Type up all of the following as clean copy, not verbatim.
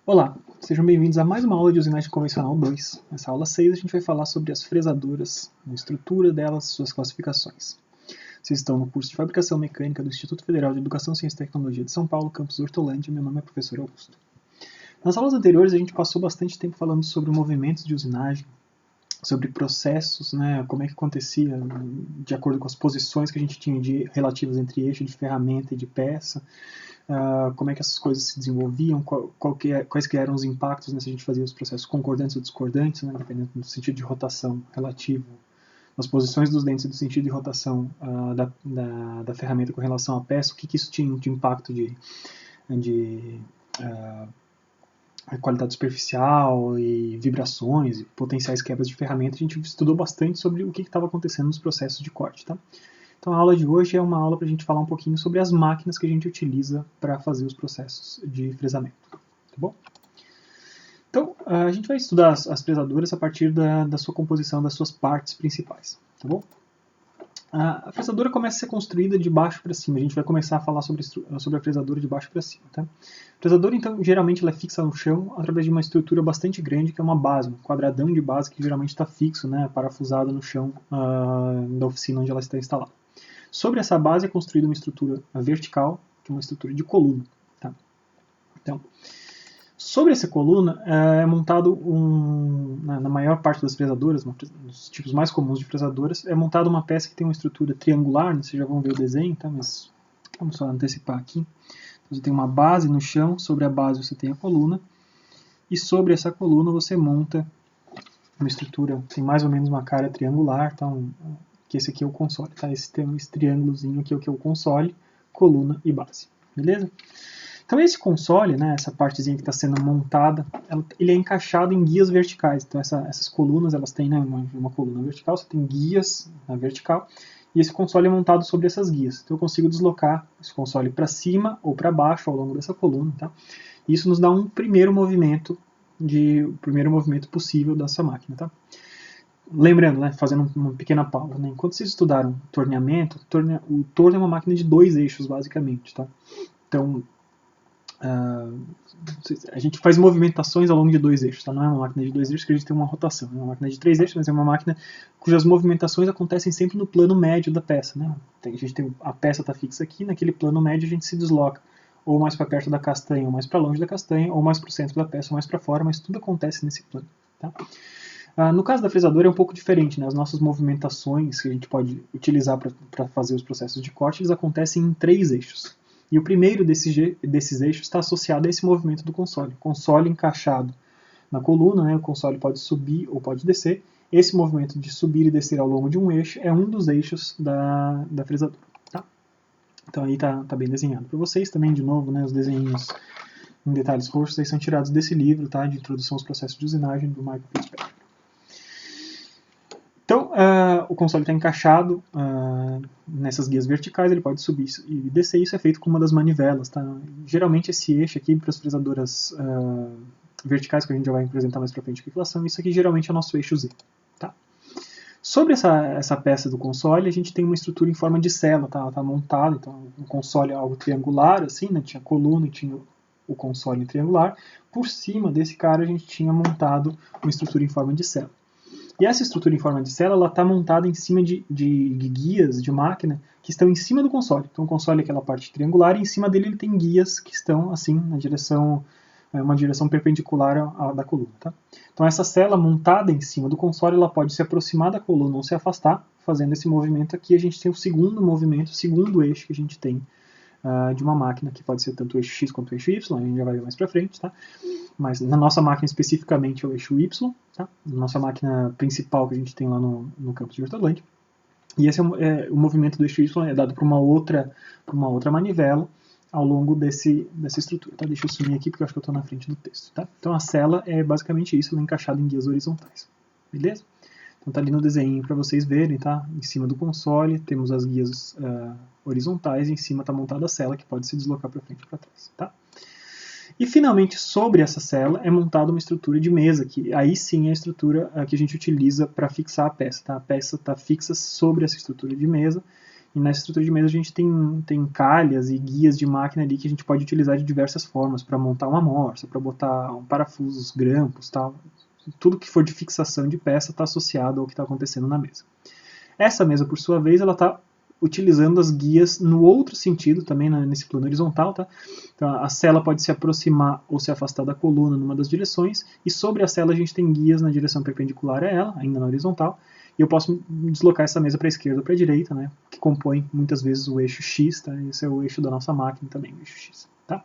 Olá, sejam bem-vindos a mais uma aula de usinagem convencional 2. Nessa aula 6 a gente vai falar sobre as fresadoras, a estrutura delas, suas classificações. Vocês estão no curso de Fabricação Mecânica do Instituto Federal de Educação, Ciência e Tecnologia de São Paulo, campus Hortolândia. Meu nome é professor Augusto. Nas aulas anteriores a gente passou bastante tempo falando sobre movimentos de usinagem, sobre processos, como é que acontecia de acordo com as posições que a gente tinha relativas entre eixo de ferramenta e de peça, como é que essas coisas se desenvolviam, quais que eram os impactos, se a gente fazia os processos concordantes ou discordantes, dependendo do sentido de rotação relativo das posições dos dentes e do sentido de rotação da ferramenta com relação à peça, o que isso tinha de impacto de qualidade superficial e vibrações e potenciais quebras de ferramenta. A gente estudou bastante sobre o que estava acontecendo nos processos de corte. Tá? Então a aula de hoje é uma aula para a gente falar um pouquinho sobre as máquinas que a gente utiliza para fazer os processos de fresamento. Tá bom? Então a gente vai estudar as fresadoras a partir da sua composição, das suas partes principais. Tá bom? A fresadora começa a ser construída de baixo para cima. A gente vai começar a falar sobre a fresadora de baixo para cima. Tá? A fresadora, então, geralmente ela é fixa no chão através de uma estrutura bastante grande, que é uma base, um quadradão de base que geralmente está fixo, parafusado no chão da oficina onde ela está instalada. Sobre essa base é construída uma estrutura vertical, que é uma estrutura de coluna. Tá? Então, sobre essa coluna é montado na maior parte das fresadoras, nos tipos mais comuns de fresadoras, é montada uma peça que tem uma estrutura triangular, vocês já vão ver o desenho, tá? Mas vamos só antecipar aqui. Você tem uma base no chão, sobre a base você tem a coluna, e sobre essa coluna você monta uma estrutura, tem mais ou menos uma cara triangular, tá? Que esse aqui é o console, tá? Esse triângulozinho aqui é o que é o console, coluna e base, beleza? Então esse console, essa partezinha que está sendo montada, ele é encaixado em guias verticais. Então essas colunas, elas têm uma coluna vertical, você tem guias na vertical, e esse console é montado sobre essas guias. Então eu consigo deslocar esse console para cima ou para baixo ao longo dessa coluna. Tá? E isso nos dá um primeiro movimento possível dessa máquina. Tá? Lembrando, fazendo uma pequena pausa, enquanto vocês estudaram torneamento, o torno é uma máquina de 2 eixos, basicamente. Tá? Então, a gente faz movimentações ao longo de 2 eixos, tá? Não é uma máquina de 2 eixos que a gente tem uma rotação, é uma máquina de 3 eixos, mas é uma máquina cujas movimentações acontecem sempre no plano médio da peça. A gente tem a peça está fixa aqui, naquele plano médio a gente se desloca ou mais para perto da castanha, ou mais para longe da castanha, ou mais para o centro da peça, ou mais para fora, mas tudo acontece nesse plano. Tá? No caso da fresadora é um pouco diferente, as nossas movimentações que a gente pode utilizar para fazer os processos de corte, eles acontecem em 3 eixos. E o primeiro desses eixos está associado a esse movimento do console. Console encaixado na coluna, o console pode subir ou pode descer. Esse movimento de subir e descer ao longo de um eixo é um dos eixos da fresadora. Tá? Então aí está bem desenhado para vocês. Também, de novo, os desenhos em detalhes roxos aí são tirados desse livro, tá? De Introdução aos Processos de Usinagem, do Michael Fitzpatrick. Então, o console está encaixado nessas guias verticais, ele pode subir e descer, isso é feito com uma das manivelas. Tá? Geralmente esse eixo aqui, para as fresadoras verticais, que a gente já vai apresentar mais para frente a inflação, isso aqui geralmente é o nosso eixo Z. Tá? Sobre essa peça do console, a gente tem uma estrutura em forma de cela, tá? Ela está montada, então o console é algo triangular, assim, tinha coluna e tinha o console triangular. Por cima desse cara a gente tinha montado uma estrutura em forma de cela. E essa estrutura em forma de cela está montada em cima de guias de máquina que estão em cima do console. Então o console é aquela parte triangular e em cima dele ele tem guias que estão assim na direção, uma direção perpendicular à da coluna. Tá? Então essa cela montada em cima do console ela pode se aproximar da coluna ou se afastar. Fazendo esse movimento aqui a gente tem o segundo movimento, o segundo eixo que a gente tem de uma máquina, que pode ser tanto o eixo X quanto o eixo Y, a gente já vai ver mais para frente, tá? Mas na nossa máquina especificamente é o eixo Y, tá? Na nossa máquina principal que a gente tem lá no campus de Hortolândia. E esse o movimento do eixo Y é dado por uma outra manivela ao longo dessa estrutura. Tá? Deixa eu sumir aqui porque eu acho que eu estou na frente do texto. Tá? Então a cela é basicamente isso, ela é encaixada em guias horizontais. Beleza? Então está ali no desenho para vocês verem, tá? Em cima do console temos as guias horizontais e em cima está montada a cela que pode se deslocar para frente e para trás, tá? E finalmente sobre essa cela é montada uma estrutura de mesa, que aí sim é a estrutura que a gente utiliza para fixar a peça, tá? A peça está fixa sobre essa estrutura de mesa E nessa estrutura de mesa a gente tem calhas e guias de máquina ali que a gente pode utilizar de diversas formas para montar uma morsa, para botar um parafusos, grampos, tal. Tudo que for de fixação de peça está associado ao que está acontecendo na mesa. Essa mesa, por sua vez, ela está utilizando as guias no outro sentido, também nesse plano horizontal. Tá? Então, a cela pode se aproximar ou se afastar da coluna numa das direções, e sobre a cela a gente tem guias na direção perpendicular a ela, ainda na horizontal, e eu posso deslocar essa mesa para a esquerda ou para a direita, né, que compõe muitas vezes o eixo X, tá? Esse é o eixo da nossa máquina também, o eixo X. Tá?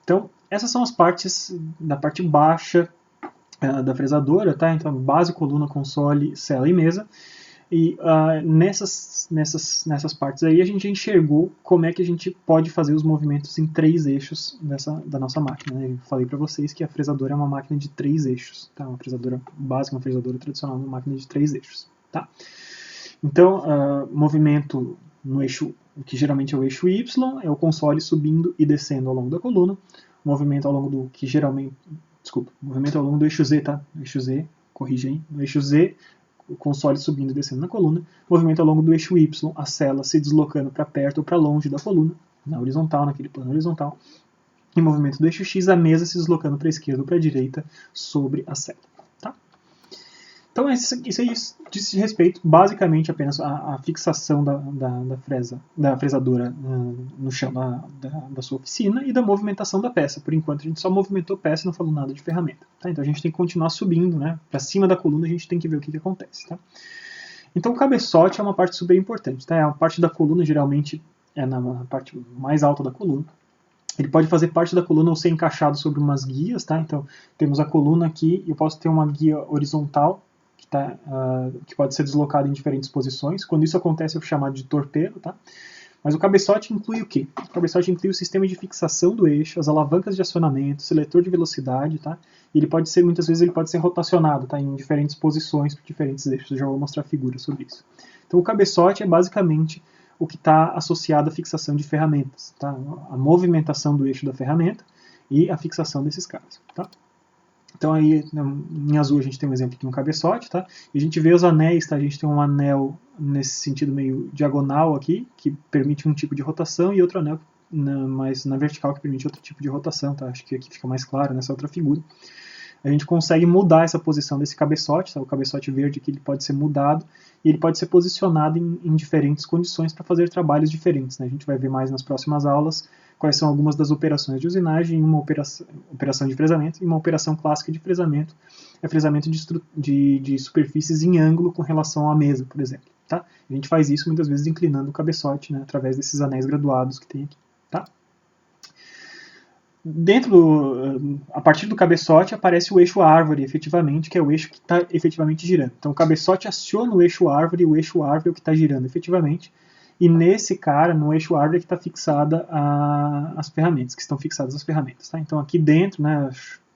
Então, essas são as partes da parte baixa da fresadora, tá? Então, base, coluna, console, cela e mesa. E nessas partes aí a gente já enxergou como é que a gente pode fazer os movimentos em 3 eixos da nossa máquina. Né? Eu falei para vocês que a fresadora é uma máquina de 3 eixos. Tá? Uma fresadora básica, uma fresadora tradicional, uma máquina de 3 eixos. Tá? Então, movimento no eixo, que geralmente é o eixo Y, é o console subindo e descendo ao longo da coluna. Movimento ao longo do que geralmente... Desculpa, movimento ao longo do eixo Z, tá? Eixo Z, corrige aí. No eixo Z, o console subindo e descendo na coluna, movimento ao longo do eixo Y, a cela se deslocando para perto ou para longe da coluna, na horizontal, naquele plano horizontal, e movimento do eixo X, a mesa se deslocando para a esquerda ou para a direita sobre a cela. Tá? Então isso aí diz respeito basicamente apenas à fixação da fresadora no chão da sua oficina e da movimentação da peça. Por enquanto a gente só movimentou peça e não falou nada de ferramenta. Tá? Então a gente tem que continuar subindo, né? Para cima da coluna a gente tem que ver o que acontece. Tá? Então o cabeçote é uma parte super importante. Tá? É uma parte da coluna, geralmente é na parte mais alta da coluna. Ele pode fazer parte da coluna ou ser encaixado sobre umas guias. Tá? Então temos a coluna aqui, eu posso ter uma guia horizontal que pode ser deslocado em diferentes posições. Quando isso acontece, é chamado de torpedo. Tá? Mas o cabeçote inclui o quê? O cabeçote inclui o sistema de fixação do eixo, as alavancas de acionamento, seletor de velocidade. Tá? E ele pode ser, muitas vezes, ele pode ser rotacionado, tá? Em diferentes posições, por diferentes eixos. Eu já vou mostrar figuras sobre isso. Então, o cabeçote é basicamente o que está associado à fixação de ferramentas. Tá? A movimentação do eixo da ferramenta e a fixação desses caras. Tá? Então aí, em azul, a gente tem um exemplo aqui, um cabeçote, tá? E a gente vê os anéis, tá? A gente tem um anel nesse sentido meio diagonal aqui, que permite um tipo de rotação, e outro anel mais na vertical, que permite outro tipo de rotação, tá? Acho que aqui fica mais claro nessa outra figura. A gente consegue mudar essa posição desse cabeçote, tá? O cabeçote verde aqui ele pode ser mudado, e ele pode ser posicionado em diferentes condições para fazer trabalhos diferentes, né? A gente vai ver mais nas próximas aulas quais são algumas das operações de usinagem, uma operação de fresamento e uma operação clássica de fresamento, é fresamento de superfícies em ângulo com relação à mesa, por exemplo. Tá? A gente faz isso muitas vezes inclinando o cabeçote, né, através desses anéis graduados que tem aqui. Tá? A partir do cabeçote aparece o eixo árvore, efetivamente, que é o eixo que está efetivamente girando. Então o cabeçote aciona o eixo árvore é o que está girando efetivamente. E nesse cara, no eixo árvore, que está fixada as ferramentas, que estão fixadas as ferramentas. Tá? Então aqui dentro, né,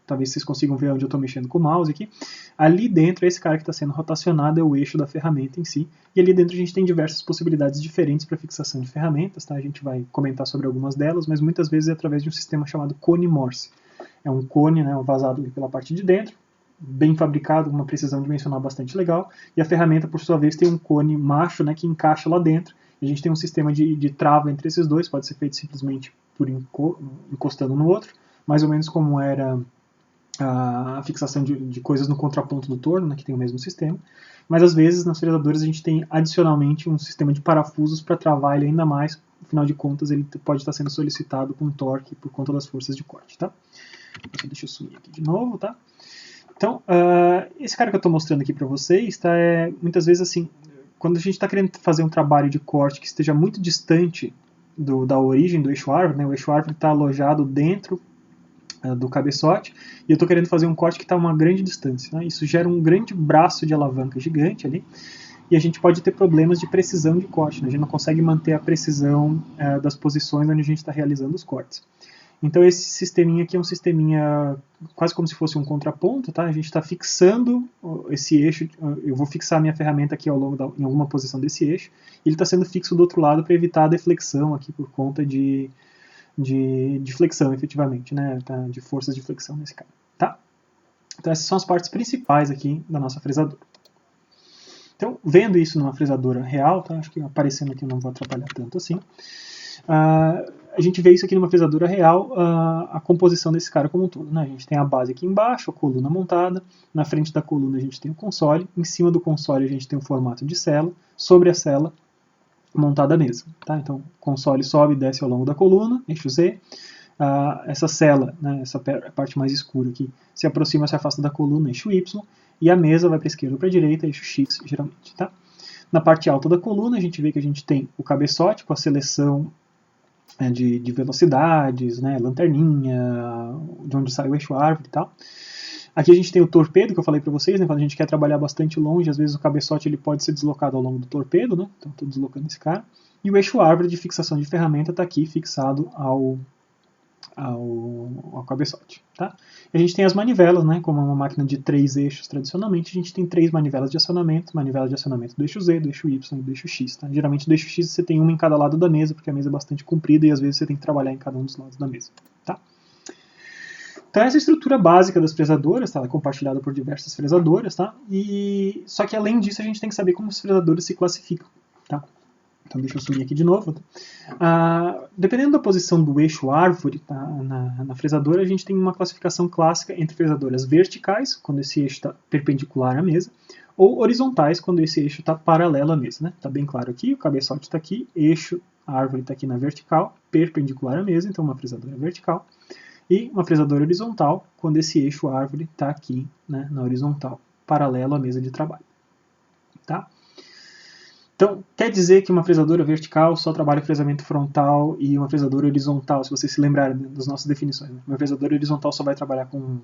talvez vocês consigam ver onde eu estou mexendo com o mouse aqui, ali dentro, esse cara que está sendo rotacionado é o eixo da ferramenta em si, e ali dentro a gente tem diversas possibilidades diferentes para fixação de ferramentas, tá? A gente vai comentar sobre algumas delas, mas muitas vezes é através de um sistema chamado cone Morse. É um cone, né, vazado pela parte de dentro, bem fabricado, com uma precisão dimensional bastante legal, e a ferramenta, por sua vez, tem um cone macho, né, que encaixa lá dentro. A gente tem um sistema de trava entre esses dois, pode ser feito simplesmente por encostando no outro, mais ou menos como era a fixação de coisas no contraponto do torno, né, que tem o mesmo sistema. Mas às vezes nas fresadoras a gente tem adicionalmente um sistema de parafusos para travar ele ainda mais, afinal de contas ele pode estar sendo solicitado com torque por conta das forças de corte. Tá? Deixa eu sumir aqui de novo. Tá? Então, esse cara que eu estou mostrando aqui para vocês, tá, muitas vezes assim, quando a gente está querendo fazer um trabalho de corte que esteja muito distante da origem do eixo árvore, né, o eixo árvore está alojado dentro do cabeçote, e eu estou querendo fazer um corte que está a uma grande distância. Né, isso gera um grande braço de alavanca gigante ali, e a gente pode ter problemas de precisão de corte. Né, a gente não consegue manter a precisão das posições onde a gente está realizando os cortes. Então esse sisteminha aqui é um sisteminha quase como se fosse um contraponto, tá? A gente está fixando esse eixo, eu vou fixar a minha ferramenta aqui em alguma posição desse eixo, e ele está sendo fixo do outro lado para evitar a deflexão aqui por conta de flexão, efetivamente, né? Tá? De forças de flexão nesse caso, tá? Então essas são as partes principais aqui da nossa fresadora. Então, vendo isso numa fresadora real, tá? Acho que aparecendo aqui eu não vou atrapalhar tanto assim. A gente vê isso aqui numa fresadora real, a composição desse cara como um todo, né? A gente tem a base aqui embaixo, a coluna montada, na frente da coluna a gente tem o console, em cima do console a gente tem o formato de cela, sobre a cela montada a mesa. Tá? Então, o console sobe e desce ao longo da coluna, eixo Z. Essa cela, né, essa parte mais escura aqui, se aproxima, se afasta da coluna, eixo Y, e a mesa vai para a esquerda ou para a direita, eixo X, geralmente. Tá? Na parte alta da coluna, a gente vê que a gente tem o cabeçote com a seleção de velocidades, né, lanterninha, de onde sai o eixo árvore e tal. Aqui a gente tem o torpedo, que eu falei para vocês, né, quando a gente quer trabalhar bastante longe, às vezes o cabeçote ele pode ser deslocado ao longo do torpedo, né, então estou deslocando esse cara. E o eixo árvore de fixação de ferramenta está aqui fixado ao cabeçote. Tá? E a gente tem as manivelas, né, como uma máquina de 3 eixos tradicionalmente, a gente tem 3 manivelas de acionamento, manivela de acionamento do eixo Z, do eixo Y e do eixo X. Tá? Geralmente do eixo X você tem uma em cada lado da mesa, porque a mesa é bastante comprida e às vezes você tem que trabalhar em cada um dos lados da mesa. Tá? Então essa é a estrutura básica das fresadoras, tá? Ela é compartilhada por diversas fresadoras, tá? Só que além disso a gente tem que saber como as fresadoras se classificam. Tá? Então deixa eu subir aqui de novo. Dependendo da posição do eixo árvore, tá, na fresadora, a gente tem uma classificação clássica entre fresadoras verticais, quando esse eixo está perpendicular à mesa, ou horizontais, quando esse eixo está paralelo à mesa. Né? Tá bem claro aqui, o cabeçote está aqui, eixo árvore está aqui na vertical, perpendicular à mesa, então uma fresadora vertical. E uma fresadora horizontal, quando esse eixo árvore está aqui, né, na horizontal, paralelo à mesa de trabalho. Tá? Então, quer dizer que uma fresadora vertical só trabalha fresamento frontal e uma fresadora horizontal, se vocês se lembrarem das nossas definições, né? Uma fresadora horizontal só vai trabalhar com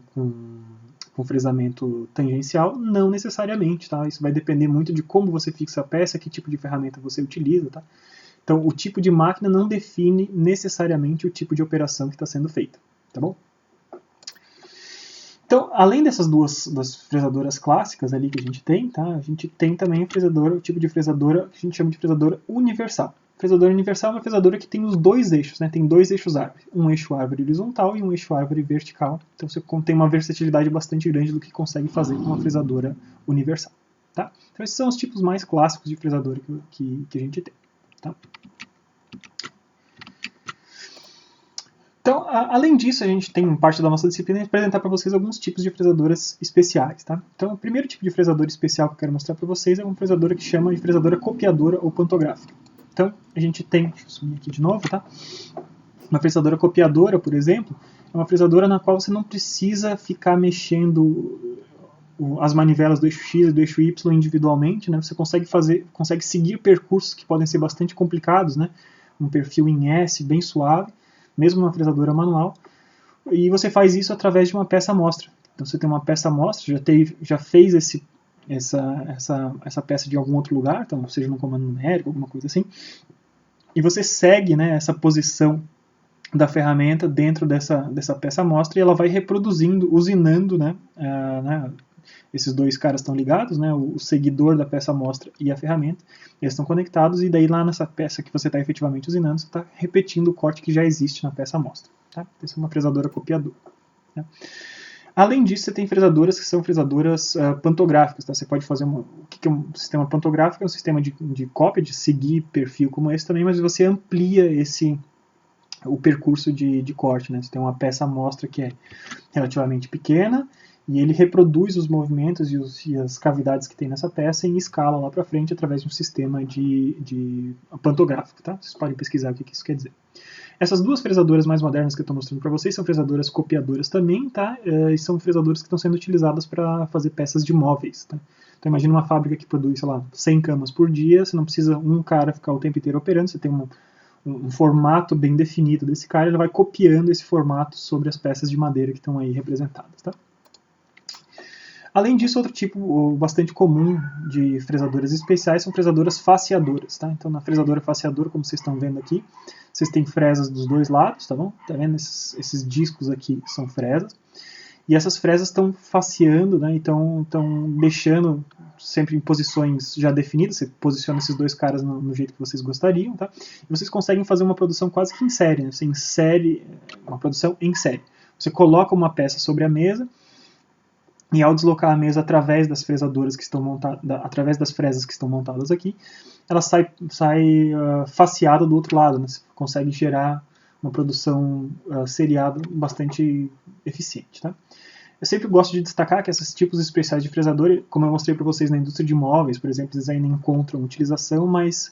fresamento tangencial? Não necessariamente, tá? Isso vai depender muito de como você fixa a peça, que tipo de ferramenta você utiliza, tá? Então, o tipo de máquina não define necessariamente o tipo de operação que está sendo feita, tá bom? Então, além dessas das fresadoras clássicas ali que a gente tem, tá? A gente tem também o tipo de fresadora que a gente chama de fresadora universal. Fresadora universal é uma fresadora que tem os 2 eixos, né? Tem 2 eixos árvore, um eixo árvore horizontal e um eixo árvore vertical. Então você tem uma versatilidade bastante grande do que consegue fazer com uma fresadora universal. Tá? Então esses são os tipos mais clássicos de fresadora que a gente tem. Tá? Então, além disso, a gente tem parte da nossa disciplina de apresentar para vocês alguns tipos de fresadoras especiais. Tá? Então, o primeiro tipo de fresadora especial que eu quero mostrar para vocês é uma fresadora que chama de fresadora copiadora ou pantográfica. Então, a gente tem, deixa eu subir aqui de novo, tá? Uma fresadora copiadora, por exemplo, é uma fresadora na qual você não precisa ficar mexendo as manivelas do eixo X e do eixo Y individualmente, né? Você consegue seguir percursos que podem ser bastante complicados, né? Um perfil em S bem suave, mesmo numa fresadora manual, e você faz isso através de uma peça amostra. Então você tem uma peça amostra, já fez essa peça de algum outro lugar, então seja no comando numérico, alguma coisa assim, e você segue, né, essa posição da ferramenta dentro dessa peça amostra e ela vai reproduzindo, usinando, né, esses 2 caras estão ligados, né, o seguidor da peça amostra e a ferramenta, eles estão conectados e daí lá nessa peça que você está efetivamente usinando, você está repetindo o corte que já existe na peça amostra. Tá? Essa é uma fresadora copiadora. Tá? Além disso, você tem fresadoras que são fresadoras pantográficas. Tá? Você pode fazer o que é um sistema pantográfico? É um sistema de cópia, de seguir perfil como esse também, mas você amplia o percurso de corte. Né? Você tem uma peça amostra que é relativamente pequena, e ele reproduz os movimentos e as cavidades que tem nessa peça em escala lá para frente através de um sistema de pantográfico. Tá? Vocês podem pesquisar o que isso quer dizer. Essas 2 fresadoras mais modernas que eu estou mostrando para vocês são fresadoras copiadoras também, tá? E são fresadoras que estão sendo utilizadas para fazer peças de móveis. Tá? Então imagina uma fábrica que produz, sei lá, 100 camas por dia, você não precisa um cara ficar o tempo inteiro operando, você tem um formato bem definido desse cara, ele vai copiando esse formato sobre as peças de madeira que estão aí representadas. Tá? Além disso, outro tipo bastante comum de fresadoras especiais são fresadoras faceadoras. Tá? Então, na fresadora faceadora, como vocês estão vendo aqui, vocês têm fresas dos 2 lados, tá bom? Tá vendo? Esses discos aqui são fresas. E essas fresas estão faceando, né? Estão deixando sempre em posições já definidas. Você posiciona esses 2 caras no jeito que vocês gostariam. Tá? E vocês conseguem fazer uma produção quase que em série. Né? Você insere uma produção em série. Você coloca uma peça sobre a mesa, e ao deslocar a mesa através das fresadoras que estão montadas, através das fresas que estão montadas aqui, ela sai faceada do outro lado, né? Você consegue gerar uma produção seriada bastante eficiente, tá? Eu sempre gosto de destacar que esses tipos especiais de fresador, como eu mostrei para vocês na indústria de móveis, por exemplo, eles ainda encontram utilização, mas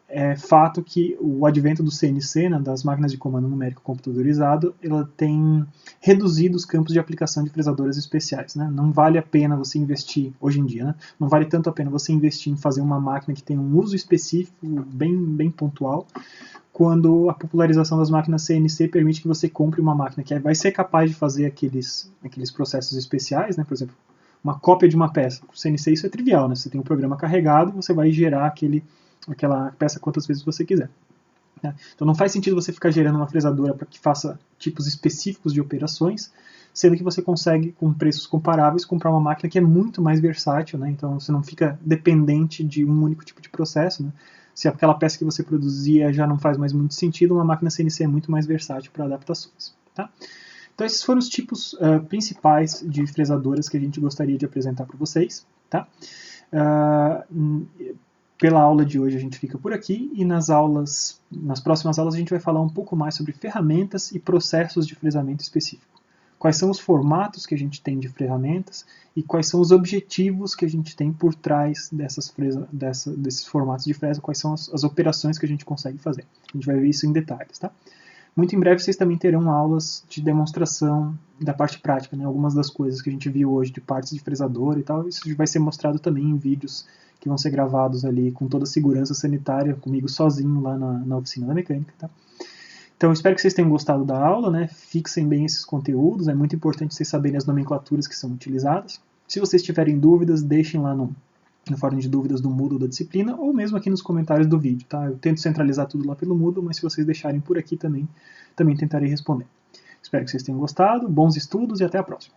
é fato que o advento do CNC, né, das máquinas de comando numérico computadorizado, ela tem reduzido os campos de aplicação de fresadoras especiais. Né? Não vale a pena você investir, hoje em dia, né? Não vale tanto a pena você investir em fazer uma máquina que tem um uso específico bem pontual, quando a popularização das máquinas CNC permite que você compre uma máquina que vai ser capaz de fazer aqueles processos especiais, né? Por exemplo, uma cópia de uma peça. O CNC isso é trivial, né? Você tem um programa carregado e você vai gerar aquela peça quantas vezes você quiser. Né? Então não faz sentido você ficar gerando uma fresadora para que faça tipos específicos de operações, sendo que você consegue, com preços comparáveis, comprar uma máquina que é muito mais versátil, né? Então você não fica dependente de um único tipo de processo, né? Se aquela peça que você produzia já não faz mais muito sentido, uma máquina CNC é muito mais versátil para adaptações. Tá? Então esses foram os tipos principais de fresadoras que a gente gostaria de apresentar para vocês. Tá? Pela aula de hoje a gente fica por aqui e nas próximas aulas a gente vai falar um pouco mais sobre ferramentas e processos de fresamento específico. Quais são os formatos que a gente tem de ferramentas e quais são os objetivos que a gente tem por trás desses formatos de fresa, quais são as operações que a gente consegue fazer. A gente vai ver isso em detalhes, tá? Muito em breve vocês também terão aulas de demonstração da parte prática, né? Algumas das coisas que a gente viu hoje de partes de fresador e tal, isso vai ser mostrado também em vídeos que vão ser gravados ali com toda a segurança sanitária, comigo sozinho lá na oficina da mecânica, tá? Então, espero que vocês tenham gostado da aula, né? Fixem bem esses conteúdos, é muito importante vocês saberem as nomenclaturas que são utilizadas. Se vocês tiverem dúvidas, deixem lá no fórum de dúvidas do Moodle da disciplina, ou mesmo aqui nos comentários do vídeo, tá? Eu tento centralizar tudo lá pelo Moodle, mas se vocês deixarem por aqui também tentarei responder. Espero que vocês tenham gostado, bons estudos e até a próxima!